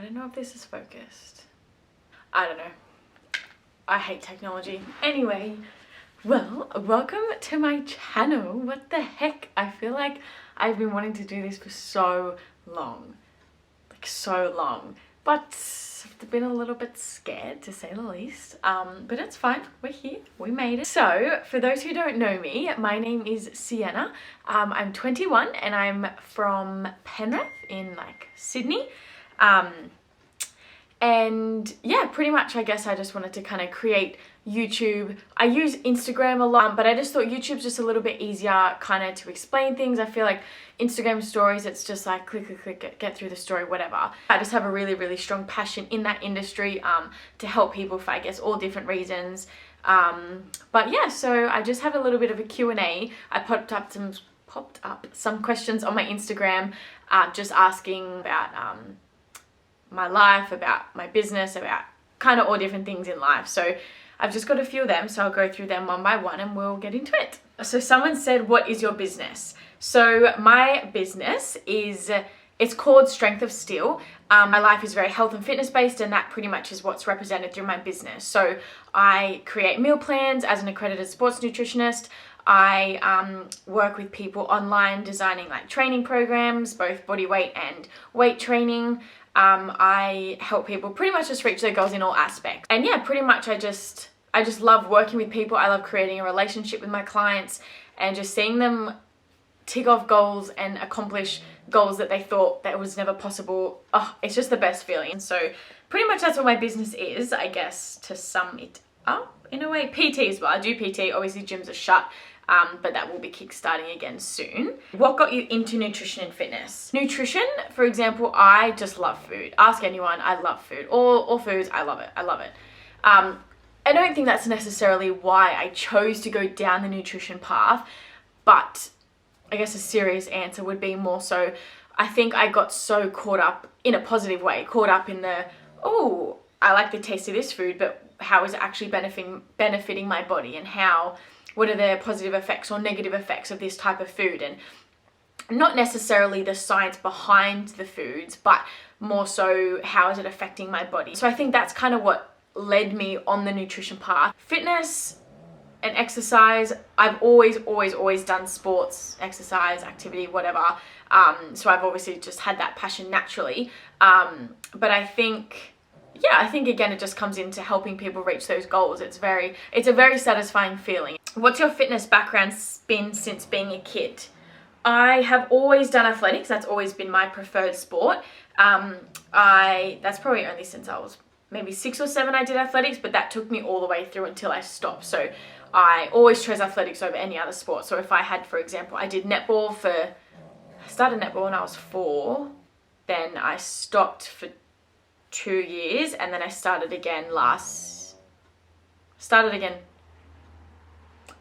I don't know if this is focused. I don't know. I hate technology. Anyway, well, welcome to my channel. What the heck? I feel like I've been wanting to do this for so long. Like so long. But I've been a little bit scared, to say the least. But it's fine. We're here. We made it. So, for those who don't know me, my name is Sienna. I'm 21 and I'm from Penrith in like Sydney. And yeah, pretty much I guess I just wanted to kind of create YouTube. I use Instagram a lot, but I just thought YouTube's just a little bit easier kind of to explain things. I feel like Instagram stories, it's just like click, get through the story, whatever. I just have a really strong passion in that industry to help people for, I guess, all different reasons. But yeah, so I just have a little bit of a Q&A. I popped up some questions on my Instagram, just asking about my life, about my business, about kind of all different things in life. So I've just got a few of them, so I'll go through them one by one and we'll get into it. So someone said, what is your business? So my business it's called Strength of Steel. My life is very health and fitness based, and that pretty much is what's represented through my business. So I create meal plans as an accredited sports nutritionist. I work with people online designing like training programs, both body weight and weight training. I help people pretty much just reach their goals in all aspects. And yeah, pretty much I just love working with people. I love creating a relationship with my clients and just seeing them tick off goals and accomplish goals that they thought that was never possible. Oh, it's just the best feeling. So pretty much that's what my business is, I guess, to sum it up in a way. PT as well. I do PT. Obviously gyms are shut. But that will be kickstarting again soon. What got you into nutrition and fitness? Nutrition, for example, I just love food. Ask anyone, I love food. All foods, I love it. I don't think that's necessarily why I chose to go down the nutrition path, but I guess a serious answer would be more so, I think I got so caught up in a positive way, caught up in the, oh, I like the taste of this food, but how is it actually benefiting my body, and what are the positive effects or negative effects of this type of food? And not necessarily the science behind the foods, but more so how is it affecting my body? So I think that's kind of what led me on the nutrition path. Fitness and exercise, I've always done sports, exercise, activity, whatever. So I've obviously just had that passion naturally. But I think again, it just comes into helping people reach those goals. It's a very satisfying feeling. What's your fitness background been since being a kid? I have always done athletics. That's always been my preferred sport. That's probably only since I was maybe 6 or 7 I did athletics, but that took me all the way through until I stopped. So I always chose athletics over any other sport. So if I had, for example, I did netball I started netball when I was 4, then I stopped for 2 years, and then I started again.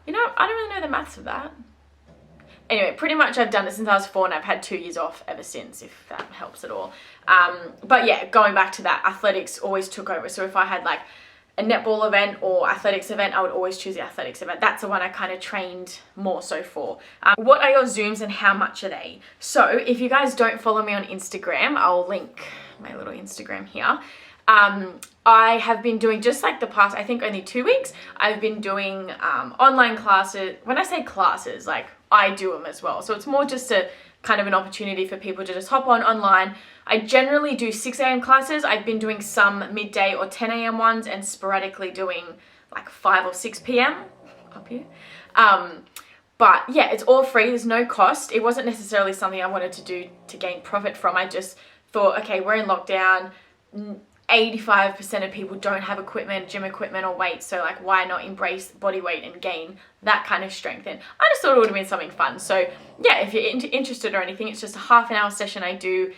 You know, I don't really know the maths of that. Anyway, pretty much I've done it since I was 4 and I've had 2 years off ever since, if that helps at all. But yeah, going back to that, athletics always took over. So if I had like a netball event or athletics event, I would always choose the athletics event. That's the one I kind of trained more so for. What are your Zooms and how much are they? So if you guys don't follow me on Instagram, I'll link my little Instagram here. I have been doing, just like the past, I think only 2 weeks, I've been doing online classes. When I say classes, like I do them as well. So it's more just a kind of an opportunity for people to just hop online. I generally do 6 a.m. classes. I've been doing some midday or 10 a.m. ones and sporadically doing like 5 or 6 p.m. up here. But yeah, it's all free. There's no cost. It wasn't necessarily something I wanted to do to gain profit from. I just thought, okay, we're in lockdown. 85% of people don't have equipment, gym equipment or weights, so like why not embrace body weight and gain that kind of strength? And I just thought it would have been something fun. So yeah, if you're interested or anything, it's just a half-an-hour session I do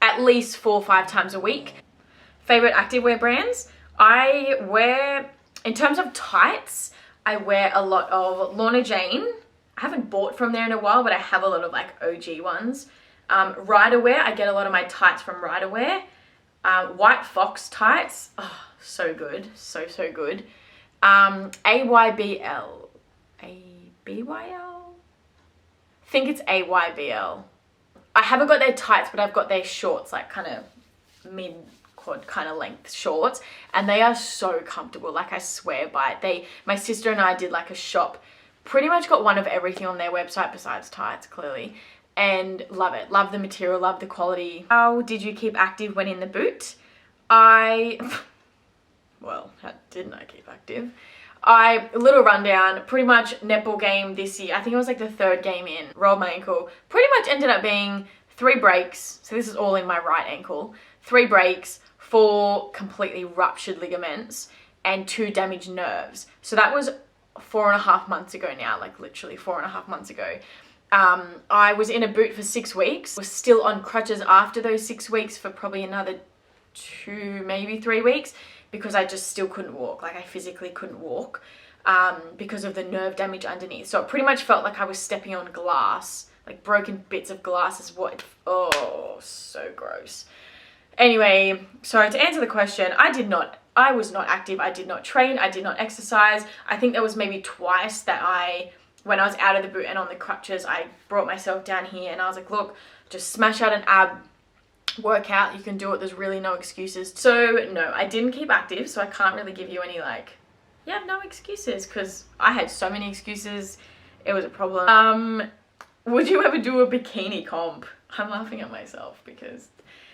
at least 4 or 5 times a week. Favorite activewear brands? I wear, in terms of tights, I wear a lot of Lorna Jane. I haven't bought from there in a while, but I have a lot of like OG ones. Riderwear, I get a lot of my tights from Riderwear. White Fox tights, oh, so good, so good. AYBL, A-B-Y-L? I think it's AYBL. I haven't got their tights, but I've got their shorts, like kind of quad kind of length shorts, and they are so comfortable. Like, I swear by it. My sister and I did like a shop, pretty much got one of everything on their website besides tights, clearly, and love it. Love the material, love the quality. How did you keep active when in the boot? Well, how didn't I keep active? A little rundown, pretty much netball game this year. I think it was like the 3rd game in, rolled my ankle. Pretty much ended up being 3 breaks. So this is all in my right ankle. 3 breaks, 4 completely ruptured ligaments, and 2 damaged nerves. So that was 4.5 months ago now, like literally 4.5 months ago. I was in a boot for 6 weeks, was still on crutches after those 6 weeks for probably another 2, maybe 3 weeks, because I just still couldn't walk. Like, I physically couldn't walk because of the nerve damage underneath. So it pretty much felt like I was stepping on glass, like broken bits of glass is what, oh, so gross. Anyway, so to answer the question, I was not active. I did not train. I did not exercise. I think there was maybe twice that when I was out of the boot and on the crutches, I brought myself down here and I was like, look, just smash out an ab workout. You can do it. There's really no excuses. So no, I didn't keep active. So I can't really give you any no excuses, because I had so many excuses. It was a problem. Would you ever do a bikini comp? I'm laughing at myself because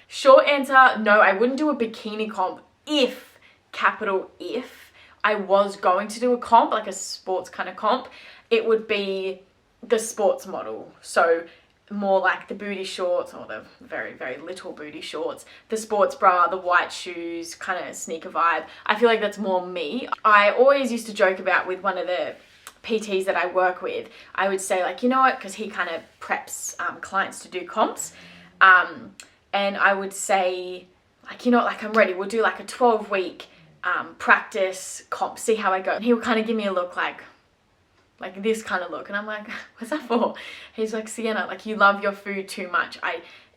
short answer, no, I wouldn't do a bikini comp if, capital if, I was going to do a comp, like a sports kind of comp. It would be the sports model. So more like the booty shorts, or the very, very little booty shorts, the sports bra, the white shoes, kind of sneaker vibe. I feel like that's more me. I always used to joke about with one of the PTs that I work with, I would say like, you know what, because he kind of preps clients to do comps. And I would say like, you know, like I'm ready. We'll do like a 12-week practice comp, see how I go. And he would kind of give me a look like this kind of look, and I'm like, what's that for? He's like, Sienna, like, you love your food too much.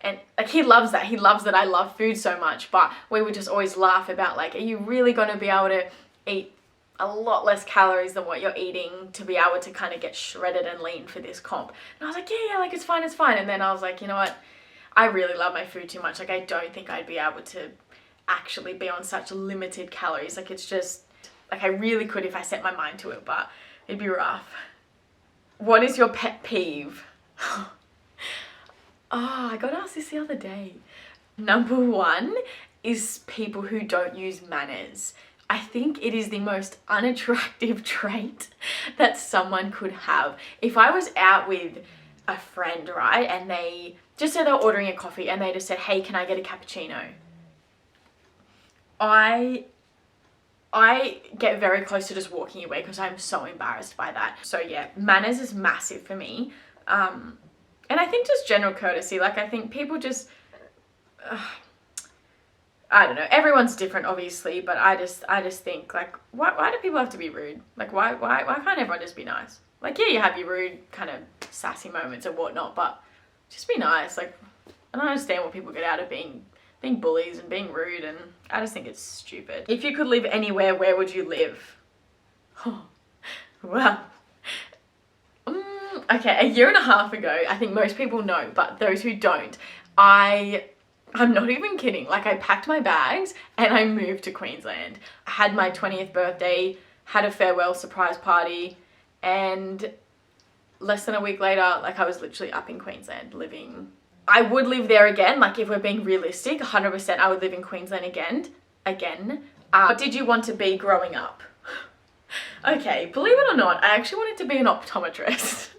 And like, he loves that. He loves that I love food so much, but we would just always laugh about like, are you really going to be able to eat a lot less calories than what you're eating to be able to kind of get shredded and lean for this comp? And I was like, yeah, like, it's fine, it's fine. And then I was like, you know what? I really love my food too much. Like, I don't think I'd be able to actually be on such limited calories. Like, it's just, like, I really could if I set my mind to it, but it'd be rough. What is your pet peeve? I got asked this the other day. Number 1 is people who don't use manners. I think it is the most unattractive trait that someone could have. If I was out with a friend, right, and they just said they were ordering a coffee and they just said, hey, can I get a cappuccino? I get very close to just walking away because I'm so embarrassed by that. So yeah, manners is massive for me. And I think just general courtesy. Like, I think people just, I don't know. Everyone's different, obviously, but I just think, like, why do people have to be rude? Like, why can't everyone just be nice? Like, yeah, you have your rude kind of sassy moments and whatnot, but just be nice. Like, I don't understand what people get out of being bullies and being rude, and I just think it's stupid. If you could live anywhere, where would you live? Oh, well, okay, a year and a half ago, I think most people know, but those who don't, I'm not even kidding. Like, I packed my bags and I moved to Queensland. I had my 20th birthday, had a farewell surprise party, and less than a week later, like, I was literally up in Queensland living. I would live there again. Like, if we're being realistic, 100% I would live in Queensland again. What did you want to be growing up? Okay, believe it or not, I actually wanted to be an optometrist.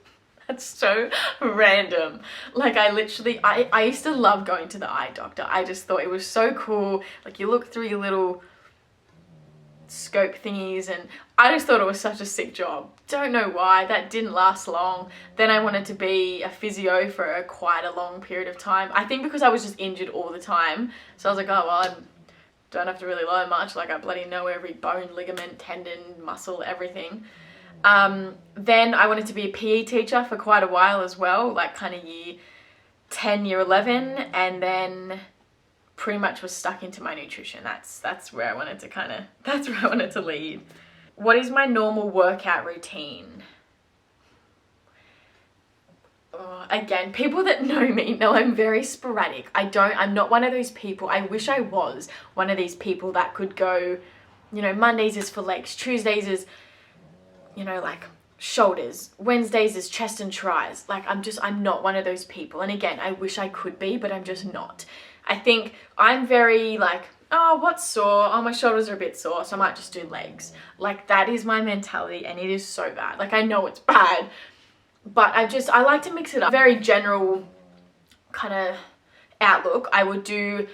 That's so random. Like, I used to love going to the eye doctor. I just thought it was so cool. Like, you look through your little scope thingies, and I just thought it was such a sick job. Don't know why. That didn't last long. Then I wanted to be a physio for quite a long period of time. I think because I was just injured all the time. So I was like, oh, well, I don't have to really learn much. Like, I bloody know every bone, ligament, tendon, muscle, everything. Then I wanted to be a PE teacher for quite a while as well, like kind of year 10, year 11, and then pretty much was stuck into my nutrition. That's where I wanted to lead. What is my normal workout routine? again, people that know me know I'm very sporadic. I'm not one of those people. I wish I was one of these people that could go, you know, Mondays is for legs, Tuesdays is, you know, like shoulders, Wednesdays is chest and tries. Like, I'm not one of those people. And again, I wish I could be, but I'm just not. I think I'm very like, oh, what's sore? Oh, my shoulders are a bit sore, so I might just do legs. Like, that is my mentality, and it is so bad. Like, I know it's bad, but I like to mix it up. Very general kind of outlook. I would do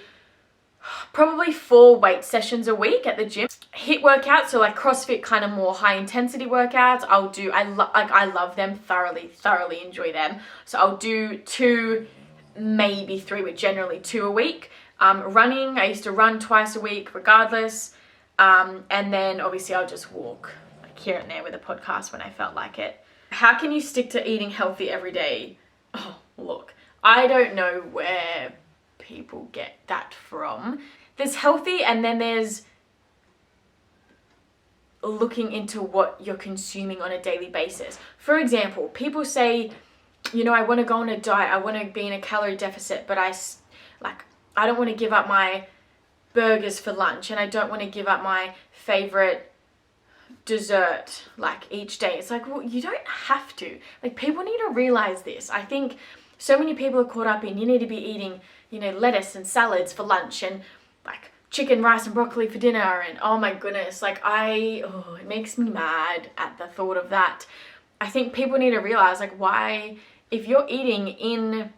probably 4 weight sessions a week at the gym. HIIT workouts, so like CrossFit, kind of more high intensity workouts. I love them thoroughly enjoy them. So I'll do 2, maybe 3, but generally 2 a week. Running, I used to run twice a week regardless. And then obviously I'll just walk like here and there with a podcast when I felt like it. How can you stick to eating healthy every day? Oh, look, I don't know where people get that from. There's healthy, and then there's looking into what you're consuming on a daily basis. For example, people say, you know, I want to go on a diet, I want to be in a calorie deficit, but I don't want to give up my burgers for lunch, and I don't want to give up my favorite dessert like each day. It's like, well, you don't have to. Like, people need to realize this. I think so many people are caught up in, you need to be eating, you know, lettuce and salads for lunch, and like chicken, rice and broccoli for dinner, and oh my goodness, like it makes me mad at the thought of that. I think people need to realize, like, why, if you're eating in,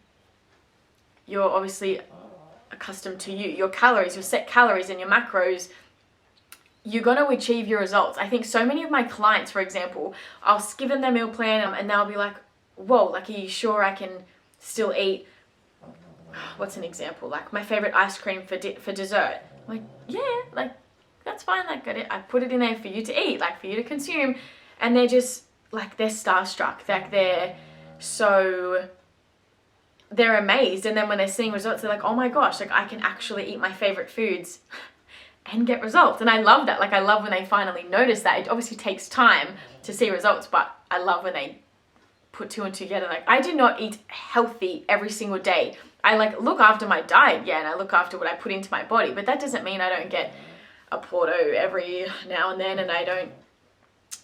you're obviously accustomed to your calories, your set calories and your macros, you're going to achieve your results. I think so many of my clients, for example, I'll give them their meal plan and they'll be like, whoa, like, are you sure I can still eat, what's an example, like my favorite ice cream for dessert? I'm like, yeah, like, that's fine, like, I put it in there for you to eat, like, for you to consume. And they're just like, they're starstruck, like, they're amazed. And then when they're seeing results, they're like, oh my gosh, like, I can actually eat my favorite foods and get results. And I love that. Like, I love when they finally notice that. It obviously takes time to see results, but I love when they put 2 and 2 together. Like, I do not eat healthy every single day. I like look after my diet, yeah, and I look after what I put into my body, but that doesn't mean I don't get a Porto every now and then, and I don't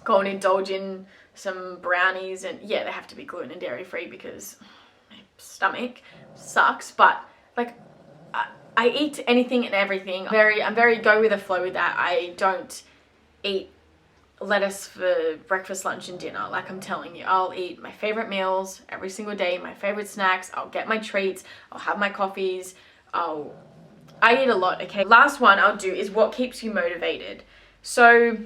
go and indulge in some brownies. And yeah, they have to be gluten and dairy free because my stomach sucks, but like, I eat anything and everything. I'm very go with the flow with that. I don't eat lettuce for breakfast, lunch and dinner. Like, I'm telling you, I'll eat my favorite meals every single day, my favorite snacks, I'll get my treats, I'll have my coffees, I eat a lot. Okay, last one I'll do is what keeps you motivated. So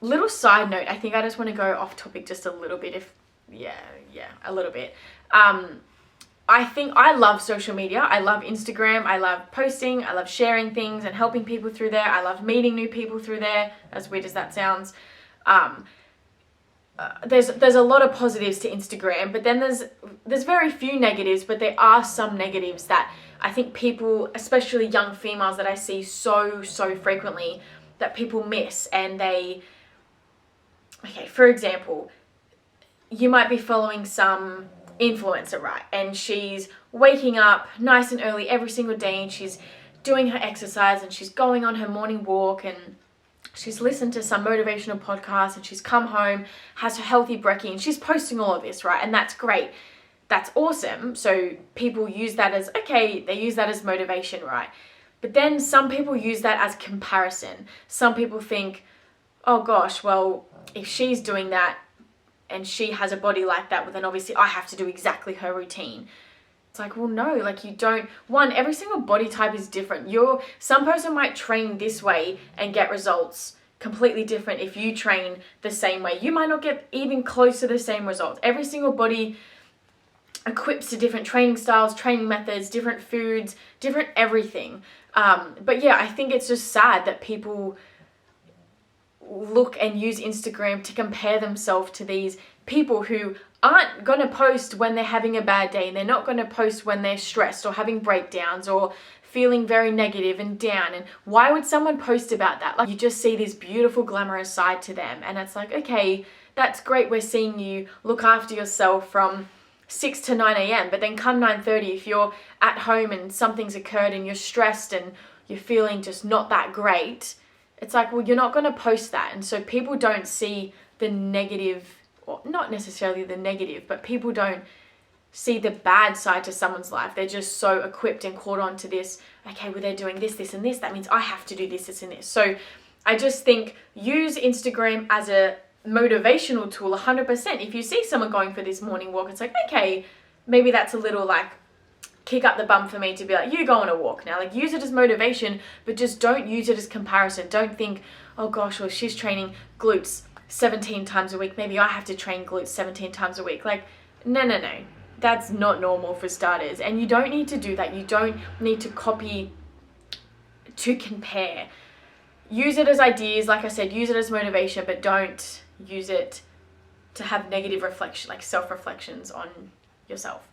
little side note, I think I just want to go off topic just a little bit, a little bit. I think I love social media. I love Instagram. I love posting. I love sharing things and helping people through there. I love meeting new people through there, as weird as that sounds. There's a lot of positives to Instagram, but then there's very few negatives, but there are some negatives that I think people, especially young females that I see so frequently, that people miss. And for example, you might be following some influencer, right? And she's waking up nice and early every single day, and she's doing her exercise, and she's going on her morning walk, and she's listened to some motivational podcast, and she's come home, has her healthy brekkie, and she's posting all of this, right? And that's great. That's awesome. So people use that as, okay, they use that as motivation, right? But then some people use that as comparison. Some people think, oh gosh, well, if she's doing that, and she has a body like that, well, then obviously I have to do exactly her routine. It's like, well, no, like, you don't. One, every single body type is different. Some person might train this way and get results completely different. If you train the same way, you might not get even close to the same results. Every single body equips to different training styles, training methods, different foods, different everything. But yeah, I think it's just sad that people look and use Instagram to compare themselves to these people who aren't going to post when they're having a bad day, and they're not going to post when they're stressed or having breakdowns or feeling very negative and down. And why would someone post about that? Like, you just see this beautiful glamorous side to them, and it's like, okay, that's great, we're seeing you look after yourself from 6 to 9 a.m. But then come 9:30, if you're at home and something's occurred and you're stressed and you're feeling just not that great, it's like, well, you're not going to post that. And so people don't see the negative, or not necessarily the negative, but people don't see the bad side to someone's life. They're just so equipped and caught on to this, okay, well, they're doing this, this, and this. That means I have to do this, this, and this. So I just think use Instagram as a motivational tool 100%. If you see someone going for this morning walk, it's like, okay, maybe that's a little like kick up the bum for me to be like, you go on a walk now. Like, use it as motivation, but just don't use it as comparison. Don't think, oh gosh, well, she's training glutes 17 times a week, maybe I have to train glutes 17 times a week. Like, no. That's not normal for starters. And you don't need to do that. You don't need to copy to compare. Use it as ideas. Like I said, use it as motivation, but don't use it to have negative reflection, like self-reflections on yourself.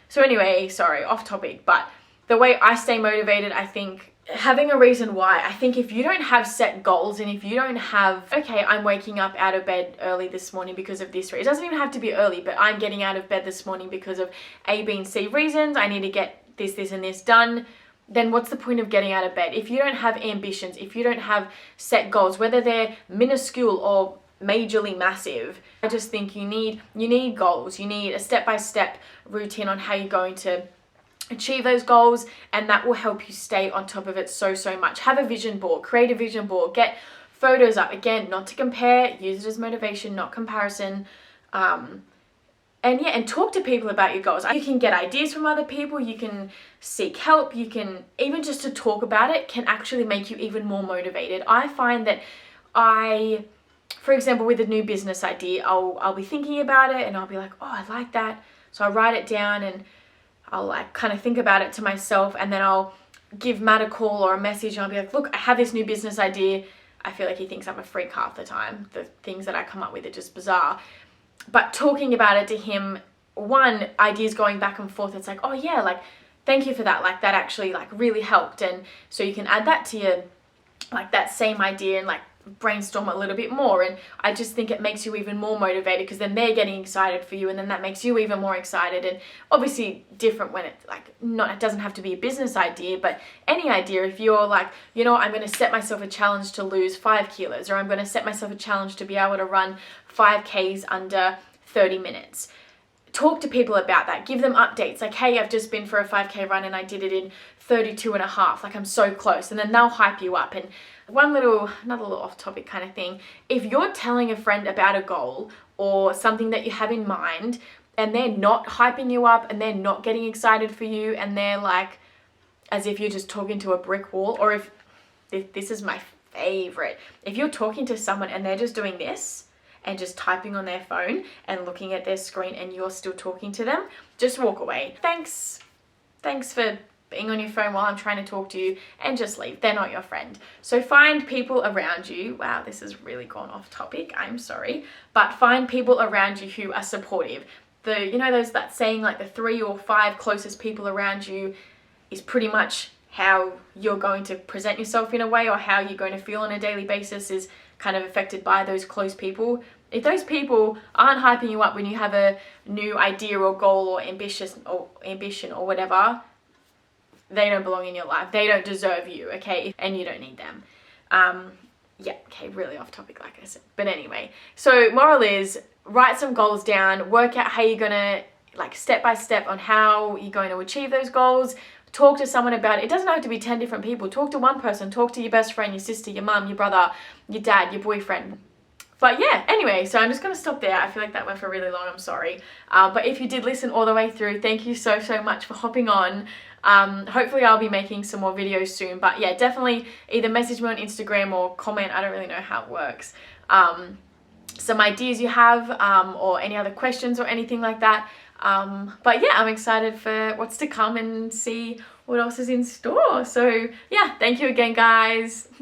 So anyway, sorry, off topic, but the way I stay motivated, I think having a reason why. I think if you don't have set goals, and if you don't have, okay, I'm waking up out of bed early this morning because of this, it doesn't even have to be early, but I'm getting out of bed this morning because of A, B, and C reasons, I need to get this, this, and this done, then what's the point of getting out of bed? If you don't have ambitions, if you don't have set goals, whether they're minuscule or majorly massive, I just think you need goals. You need a step-by-step routine on how you're going to achieve those goals, and that will help you stay on top of it so much. Have a vision board, create a vision board, get photos up. Again, not to compare, use it as motivation, not comparison. And talk to people about your goals. You can get ideas from other people, you can seek help, you can, even just to talk about it can actually make you even more motivated. I find that for example, with a new business idea, I'll be thinking about it and I'll be like, oh, I like that. So I write it down and I'll like kind of think about it to myself, and then I'll give Matt a call or a message and I'll be like, look, I have this new business idea. I feel like he thinks I'm a freak half the time. The things that I come up with are just bizarre. But talking about it to him, one, ideas going back and forth, it's like, oh yeah, like, thank you for that. Like, that actually like really helped. And so you can add that to your, like, that same idea and like brainstorm a little bit more. And I just think it makes you even more motivated, because then they're getting excited for you, and then that makes you even more excited. And obviously different when it's like, it doesn't have to be a business idea, but any idea. If you're like, you know, I'm going to set myself a challenge to lose 5 kilos, or I'm going to set myself a challenge to be able to run 5Ks under 30 minutes. Talk to people about that. Give them updates. Like, hey, I've just been for a 5K run and I did it in 32 and a half. Like, I'm so close. And then they'll hype you up. And another little off topic kind of thing. If you're telling a friend about a goal or something that you have in mind, and they're not hyping you up and they're not getting excited for you, and they're like, as if you're just talking to a brick wall, or if this is my favorite, if you're talking to someone and they're just doing this and just typing on their phone and looking at their screen and you're still talking to them, just walk away. Thanks for being on your phone while I'm trying to talk to you, and just leave. They're not your friend. So find people around you. Wow, this has really gone off topic. I'm sorry. But find people around you who are supportive. That saying, like, the 3 or 5 closest people around you is pretty much how you're going to present yourself in a way, or how you're going to feel on a daily basis is kind of affected by those close people. If those people aren't hyping you up when you have a new idea or goal or ambition or whatever, they don't belong in your life. They don't deserve you, okay? And you don't need them. Really off topic, like I said. But anyway, so moral is, write some goals down, work out how you're gonna, like, step by step on how you're going to achieve those goals. Talk to someone about it. It doesn't have to be 10 different people. Talk to one person. Talk to your best friend, your sister, your mum, your brother, your dad, your boyfriend. But yeah, anyway, so I'm just going to stop there. I feel like that went for really long. I'm sorry. But if you did listen all the way through, thank you so much for hopping on. Hopefully I'll be making some more videos soon. But yeah, definitely either message me on Instagram or comment. I don't really know how it works. Some ideas you have, or any other questions or anything like that. But yeah, I'm excited for what's to come and see what else is in store. So yeah, thank you again, guys.